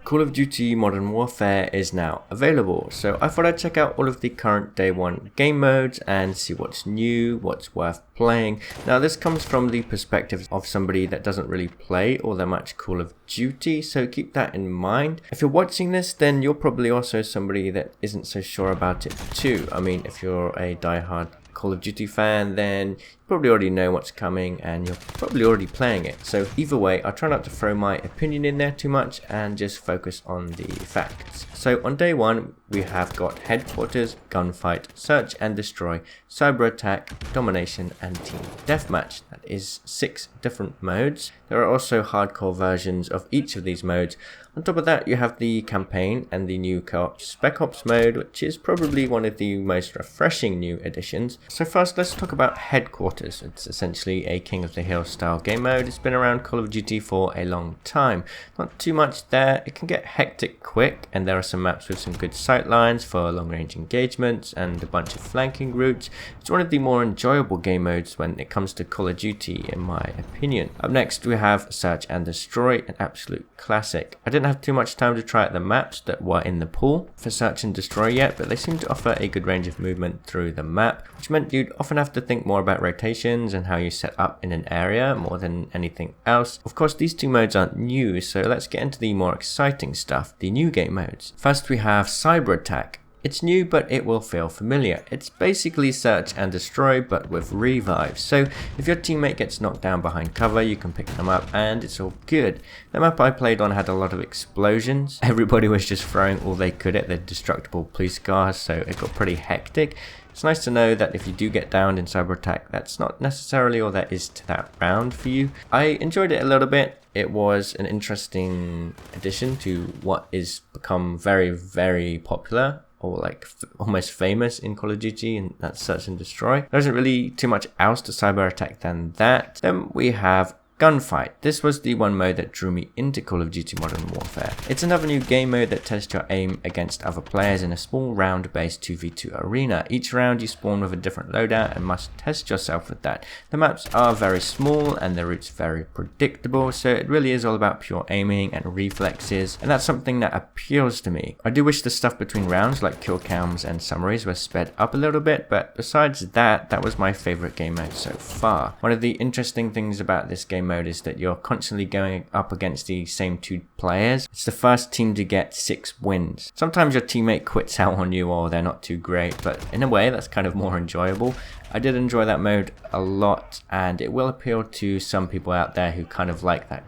Call of Duty Modern Warfare is now available, so I thought I'd check out all of the current day one game modes and see what's new, what's worth playing. Now this comes from the perspective of somebody that doesn't really play all that much Call of Duty, so keep that in mind. If you're watching this, then you're probably also somebody that isn't so sure about it too. I mean, if you're a diehard Call of Duty fan, then you probably already know what's coming and you're probably already playing it. So either way, I'll try not to throw my opinion in there too much and just focus on the facts. So on day one, we have got Headquarters, Gunfight, Search and Destroy, Cyber Attack, Domination and Team Deathmatch. That is 6 different modes. There are also hardcore versions of each of these modes. On top of that, you have the campaign and the new co-op Spec Ops mode, which is probably one of the most refreshing new additions. So first, let's talk about Headquarters. It's essentially a King of the Hill style game mode. It's been around Call of Duty for a long time. Not too much there. It can get hectic quick, and there are some maps with some good sight lines for long range engagements and a bunch of flanking routes. It's one of the more enjoyable game modes when it comes to Call of Duty, in my opinion. Up next, we have Search and Destroy, an absolute classic. I didn't have too much time to try out the maps that were in the pool for Search and Destroy yet, but they seem to offer a good range of movement through the map, which meant you'd often have to think more about rotations and how you set up in an area more than anything else. Of course, these two modes aren't new, so let's get into the more exciting stuff, the new game modes. First, we have Cyber Attack. It's new, but it will feel familiar. It's basically Search and Destroy, but with revives. So if your teammate gets knocked down behind cover, you can pick them up and it's all good. The map I played on had a lot of explosions. Everybody was just throwing all they could at the destructible police cars, so it got pretty hectic. It's nice to know that if you do get downed in Cyber Attack, that's not necessarily all there is to that round for you. I enjoyed it a little bit. It was an interesting addition to what is become very, very popular, or like almost famous in Call of Duty, and that's Search and Destroy. There isn't really too much else to Cyber Attack than that. Then we have Gunfight. This was the one mode that drew me into Call of Duty Modern Warfare. It's another new game mode that tests your aim against other players in a small round-based 2v2 arena. Each round you spawn with a different loadout and must test yourself with that. The maps are very small and the routes very predictable, so it really is all about pure aiming and reflexes, and that's something that appeals to me. I do wish the stuff between rounds like kill cams and summaries were sped up a little bit, but besides that, that was my favorite game mode so far. One of the interesting things about this game mode is that you're constantly going up against the same 2 players. It's the first team to get 6 wins. Sometimes your teammate quits out on you or they're not too great, but in a way that's kind of more enjoyable. I did enjoy that mode a lot, and it will appeal to some people out there who kind of like that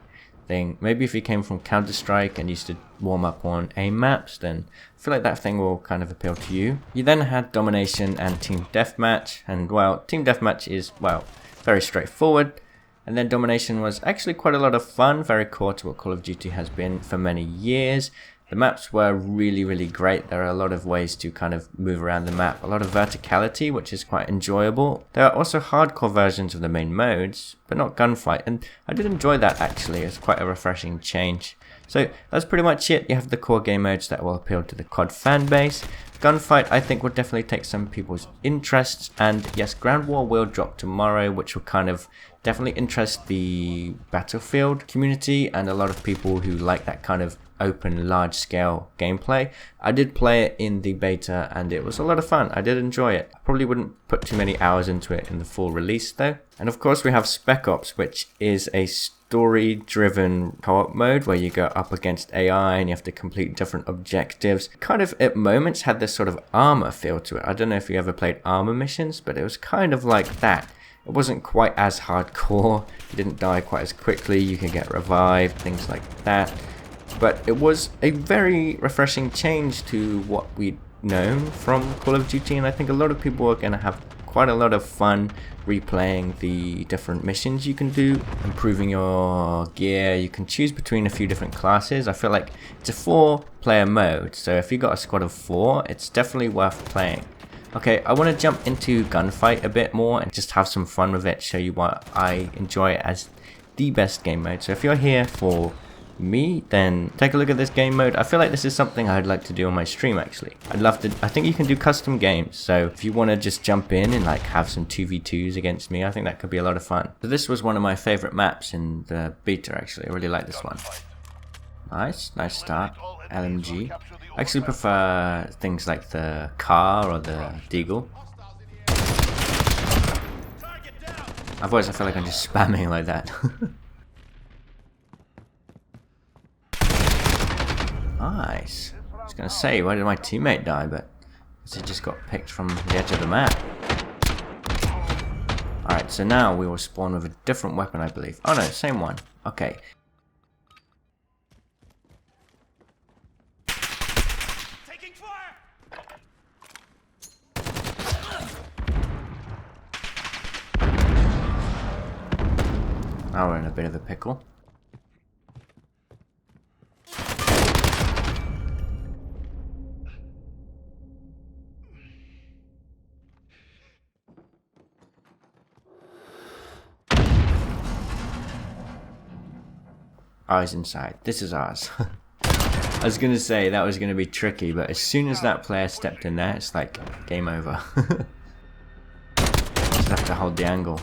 thing. Maybe if you came from Counter-Strike and used to warm up on aim maps, then I feel like that thing will kind of appeal to you. You then had Domination and Team Deathmatch, and well, Team Deathmatch is, well, very straightforward. And then Domination was actually quite a lot of fun, very core to what Call of Duty has been for many years. The maps were really, really great. There are a lot of ways to kind of move around the map, a lot of verticality, which is quite enjoyable. There are also hardcore versions of the main modes, but not Gunfight, and I did enjoy that actually. It's quite a refreshing change. So that's pretty much it. You have the core game modes that will appeal to the COD fan base. Gunfight, I think, will definitely take some people's interests, and yes, Ground War will drop tomorrow, which will kind of definitely interest the Battlefield community and a lot of people who like that kind of open, large-scale gameplay. I did play it in the beta, and it was a lot of fun. I did enjoy it. I probably wouldn't put too many hours into it in the full release, though. And of course, we have Spec Ops, which is a story-driven co-op mode where you go up against AI and you have to complete different objectives. Kind of at moments had this sort of armor feel to it. I don't know if you ever played armor missions, but it was kind of like that. It wasn't quite as hardcore. You didn't die quite as quickly. You could get revived, things like that. But it was a very refreshing change to what we'd known from Call of Duty, and I think a lot of people are going to have quite a lot of fun replaying the different missions you can do, improving your gear. You can choose between a few different classes. I feel like it's a 4-player mode, so if you got a squad of 4, it's definitely worth playing. Okay, I want to jump into Gunfight a bit more and just have some fun with it, show you what I enjoy as the best game mode. So if you're here for me, then take a look at this game mode. I feel like this is something I'd like to do on my stream actually. I'd love to. I think you can do custom games, so if you want to just jump in and like have some 2v2s against me, I think that could be a lot of fun. So this was one of my favorite maps in the beta actually. I really like this one. Nice, nice start. LMG. I actually prefer things like the car or the deagle. Otherwise I feel like I'm just spamming like that. Nice. I was gonna say, why did my teammate die, but he just got picked from the edge of the map. Alright, so now we will spawn with a different weapon, I believe. Oh no, same one. Okay. Taking fire! Now we're in a bit of a pickle. Oh, he's inside. This is ours. I was gonna say that was gonna be tricky, but as soon as that player stepped in there, it's like game over. Just have to hold the angle.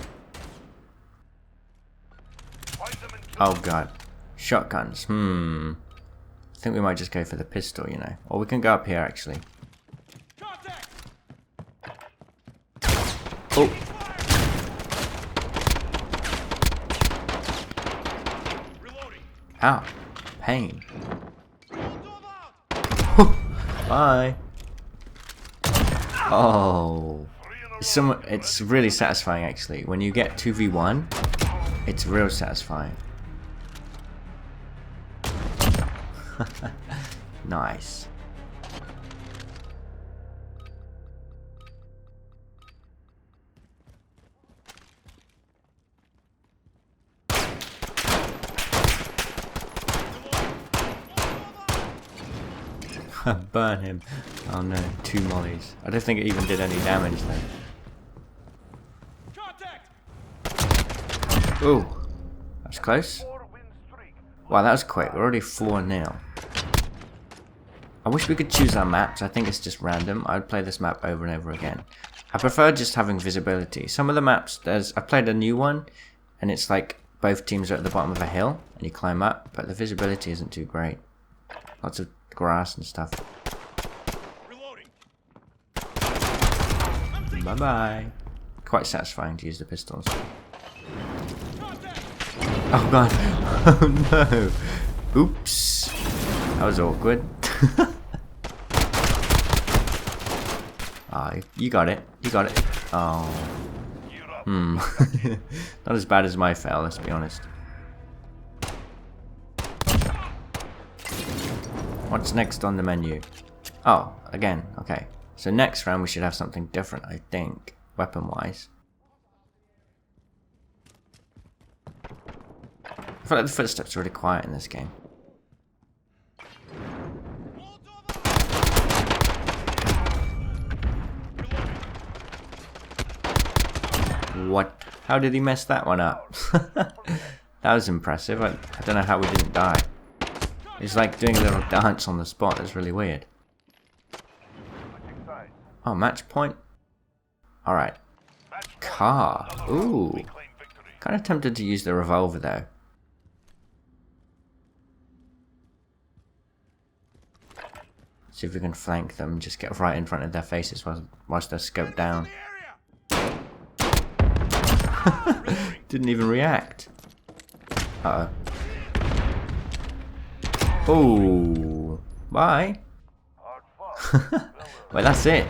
Oh god. Shotguns. I think we might just go for the pistol, you know. Or we can go up here actually. Oh. Ow. Pain. Bye. Oh. It's really satisfying actually. When you get 2v1, it's real satisfying. Nice. Burn him. Oh no, 2 mollies. I don't think it even did any damage though. Ooh. That's close. Wow, that was quick. We're already 4-0. I wish we could choose our maps. I think it's just random. I'd play this map over and over again. I prefer just having visibility. Some of the maps, I played a new one, and it's like both teams are at the bottom of a hill, and you climb up, but the visibility isn't too great. Lots of grass and stuff. Bye bye. Quite satisfying to use the pistols. Oh god. Oh no. Oops. That was awkward. Ah, you got it. You got it. Oh. Not as bad as my fail, let's be honest. What's next on the menu? Oh, again, okay. So next round we should have something different, I think, weapon-wise. I feel like the footsteps are really quiet in this game. What? How did he mess that one up? That was impressive. I don't know how we didn't die. It's like doing a little dance on the spot. That's really weird. Oh, match point. Alright. Car. Ooh. Kind of tempted to use the revolver though. See if we can flank them. Just get right in front of their faces whilst they're scoped down. Didn't even react. Uh-oh. Oh, bye. Well, that's it.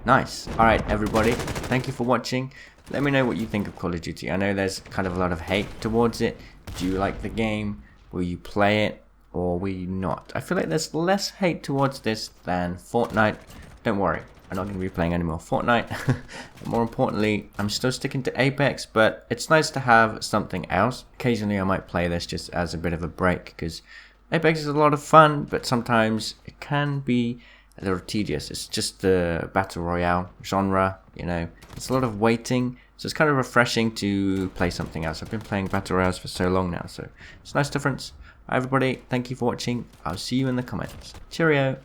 Nice. Alright, everybody. Thank you for watching. Let me know what you think of Call of Duty. I know there's kind of a lot of hate towards it. Do you like the game? Will you play it? Or will you not? I feel like there's less hate towards this than Fortnite. Don't worry. I'm not going to be playing any more Fortnite. But more importantly, I'm still sticking to Apex, but it's nice to have something else. Occasionally I might play this just as a bit of a break, because Apex is a lot of fun, but sometimes it can be a little tedious. It's just the Battle Royale genre, you know. It's a lot of waiting, so it's kind of refreshing to play something else. I've been playing Battle Royales for so long now, so it's a nice difference. Everybody, thank you for watching. I'll see you in the comments. Cheerio.